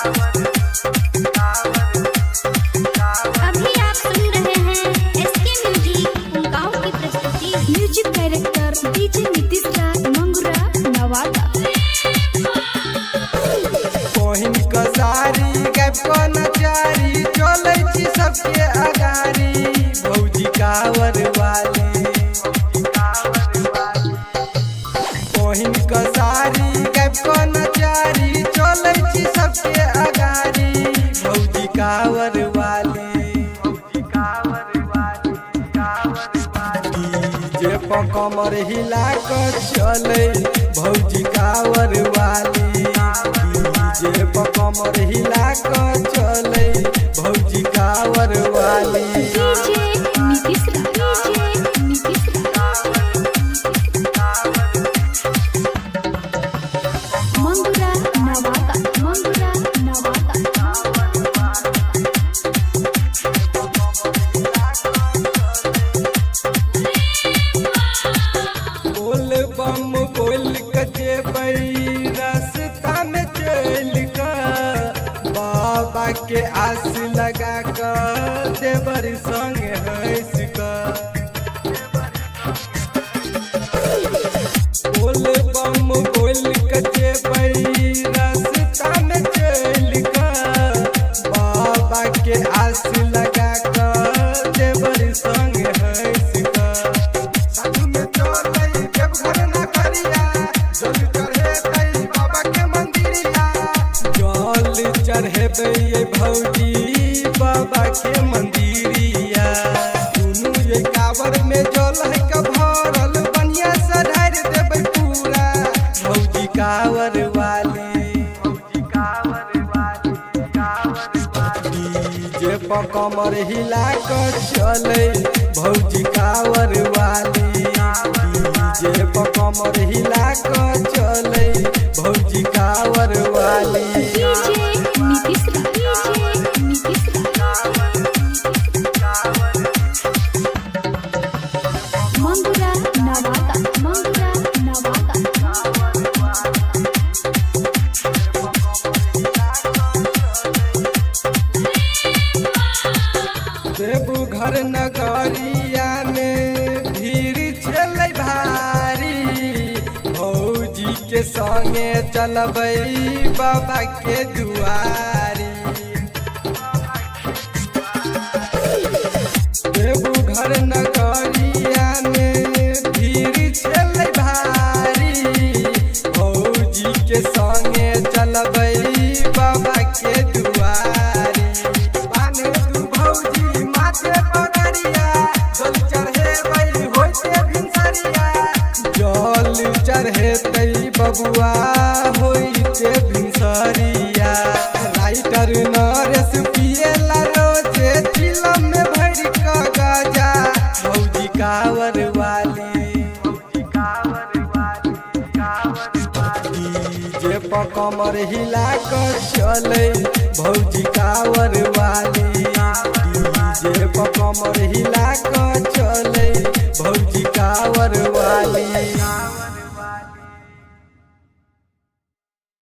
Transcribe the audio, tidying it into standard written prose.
अभी आप सुन रहे हैं एसके म्यूजिक गाँव की प्रस्तुति। म्यूजिक डायरेक्टर डीजे नीतीश राज मंगुरा नवादा। कोहिन कसारी गैप को नचारी चलै छी सबके अगारी भौजी कावर वाले। कोहिन कसारी गैप को नचारी चलै छी सबके अगारी भौजी कावर वाले। डीजे पर कमर हिला कर चले भौजी कावर वाली। डीजे पर कमर हिला कर चले भौजी कावर वाली। डीजे नीतीश राज मंगुरा नवादा बोल बम बोल कचे बई रास्ता में चल कर बाबा के आस लगा कर देवर संग हंस कर। बोल बम बोल कचे बई रास्ता में चल कर बाबा के आस लगा कर देवर संग हंस कर। साधु में चलै देवघर नगरिया जल चढ़ेबै बाबा के मंदिरिया। जल चढ़ेबै भौजी बाबा के मंदिरिया। दुनू ये कावर में जल है का भरल बनिया से ढार देबै पूरा भौजी कावर वाले। डीजे पर कमर हिला कर चले भौजी कावर वाली। डीजे पर कमर हिला कर चले भौजी कावर वाली। डीजे नीतीश मंगुरा नवादा देवघर नगरिया में भीड़ चलै भारी भौजी के संगे चलबै बाबा के दुआरी। देवघर नगरिया में भीड़ चलै भारी भौजी के संगे चलबै बाबा के दुआरी। बान्हे तू भौजी माथे पगड़िया जल चढ़ेबै होइते भिनसरिया। जल चढ़ेतै बबुआ होइते भिनसरिया। राइटर नरेश पिएला रोजे फिल्म में भर क गजा भौजी कावर वाली। डीजे पर कमर हिला कर चले भौजी कावर वाली। डीजे पर कमर हिला कर